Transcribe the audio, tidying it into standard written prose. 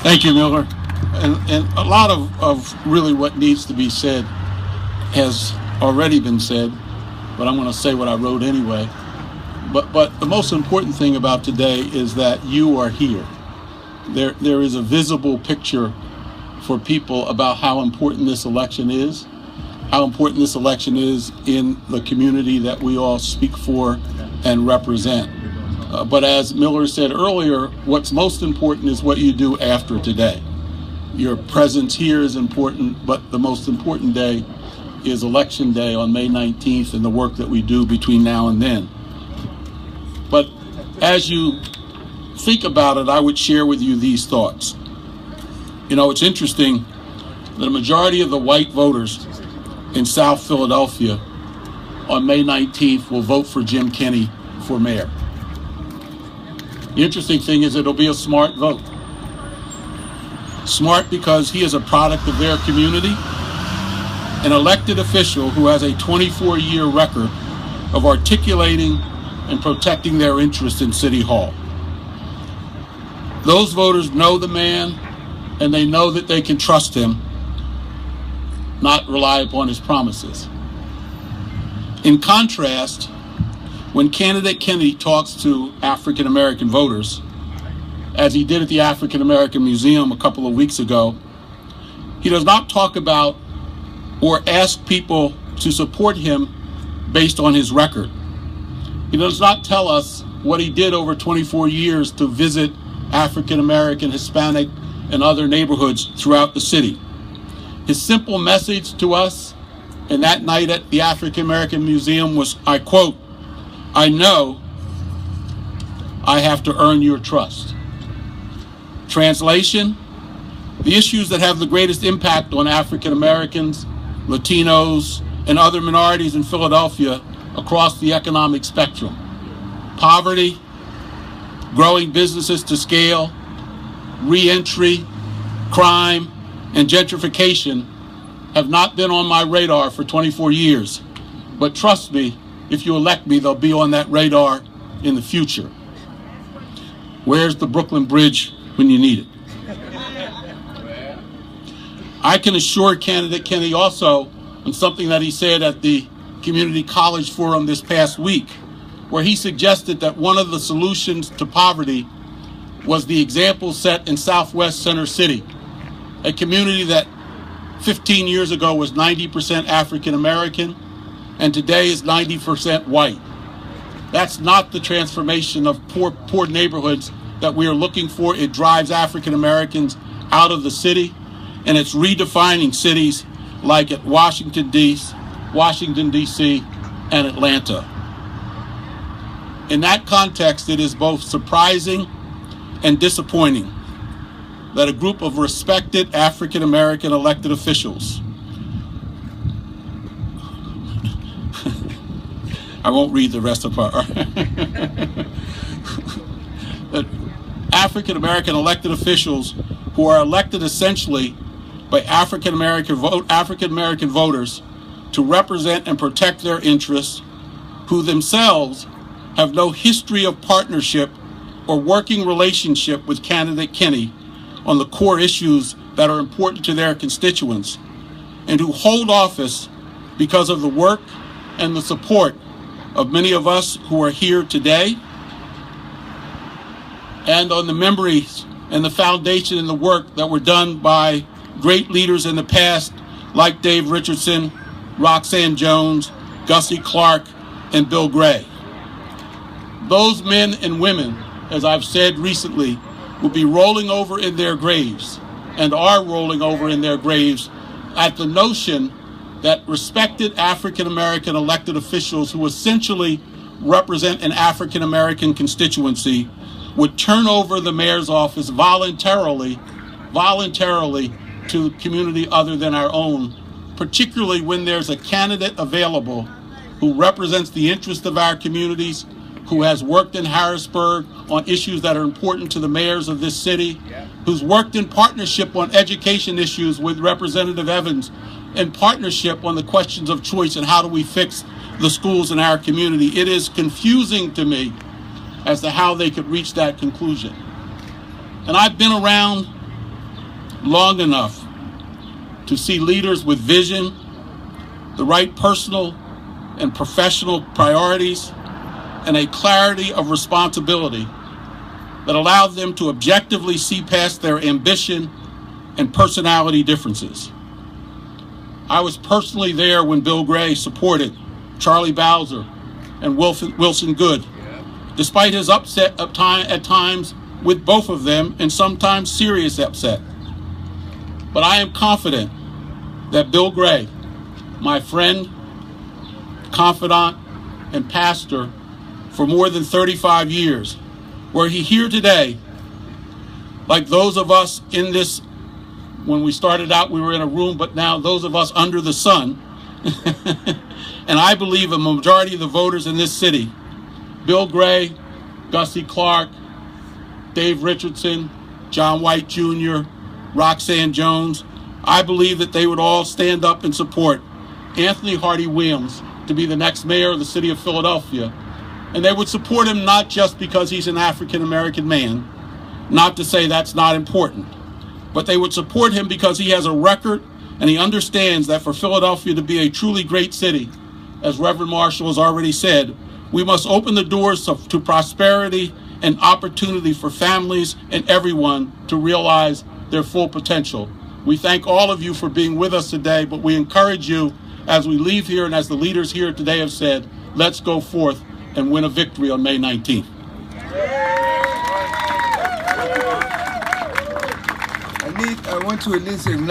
Thank you, Miller. And a lot of really what needs to be said has already been said, but I'm going to say what I wrote anyway. But the most important thing about today is that you are here. There is a visible picture for people about how important this election is, how important this election is in the community that we all speak for and represent. But as Miller said earlier, what's most important is what you do after today. Your presence here is important, but the most important day is Election Day on May 19th and the work that we do between now and then. But as you think about it, I would share with you these thoughts. You know, it's interesting that a majority of the white voters in South Philadelphia on May 19th will vote for Jim Kenney for mayor. The interesting thing is it'll be a smart vote. Smart because he is a product of their community, an elected official who has a 24-year record of articulating and protecting their interests in City Hall. Those voters know the man, and they know that they can trust him, not rely upon his promises. In contrast, when candidate Kenney talks to African American voters, as he did at the African American Museum a couple of weeks ago, he does not talk about or ask people to support him based on his record. He does not tell us what he did over 24 years to visit African American, Hispanic, and other neighborhoods throughout the city. His simple message to us and that night at the African American Museum was, I quote, "I know I have to earn your trust." Translation: the issues that have the greatest impact on African Americans, Latinos, and other minorities in Philadelphia across the economic spectrum: poverty, growing businesses to scale, re-entry, crime, and gentrification have not been on my radar for 24 years. But trust me, if you elect me, they'll be on that radar in the future. Where's the Brooklyn Bridge when you need it? I can assure candidate Kenney also on something that he said at the Community College Forum this past week, where he suggested that one of the solutions to poverty was the example set in Southwest Center City, a community that 15 years ago was 90% African American and today is 90% white. That's not the transformation of poor neighborhoods that we are looking for. It drives African Americans out of the city, and it's redefining cities like at Washington, D.C., and Atlanta. In that context, it is both surprising and disappointing that a group of respected African American elected officials, I won't read the rest of our African American elected officials who are elected essentially by African American voters to represent and protect their interests, who themselves have no history of partnership or working relationship with candidate Kenney on the core issues that are important to their constituents, and who hold office because of the work and the support of many of us who are here today, and on the memories and the foundation and the work that were done by great leaders in the past like Dave Richardson, Roxanne Jones, Gussie Clark, and Bill Gray. Those men and women, as I've said recently, will be rolling over in their graves and are rolling over in their graves at the notion that respected African American elected officials who essentially represent an African American constituency would turn over the mayor's office voluntarily to a community other than our own, particularly when there's a candidate available who represents the interest of our communities, who has worked in Harrisburg on issues that are important to the mayors of this city, who's worked in partnership on education issues with Representative Evans, in partnership on the questions of choice and how do we fix the schools in our community. It is confusing to me as to how they could reach that conclusion. And I've been around long enough to see leaders with vision, the right personal and professional priorities, and a clarity of responsibility that allowed them to objectively see past their ambition and personality differences. I was personally there when Bill Gray supported Charlie Bowser and Wilson Goode, despite his upset at times with both of them, and sometimes serious upset. But I am confident that Bill Gray, my friend, confidant, and pastor for more than 35 years, were he here today, like those of us in this, when we started out we were in a room, but now those of us under the sun, and I believe a majority of the voters in this city, Bill Gray, Gussie Clark, Dave Richardson, John White Jr., Roxanne Jones, I believe that they would all stand up and support Anthony Hardy Williams to be the next mayor of the city of Philadelphia. And they would support him not just because he's an African-American man, not to say that's not important, but they would support him because he has a record and he understands that for Philadelphia to be a truly great city, as Reverend Marshall has already said, we must open the doors to prosperity and opportunity for families and everyone to realize their full potential. We thank all of you for being with us today, but we encourage you as we leave here and as the leaders here today have said, let's go forth and win a victory on May 19th. I want to at least acknowledge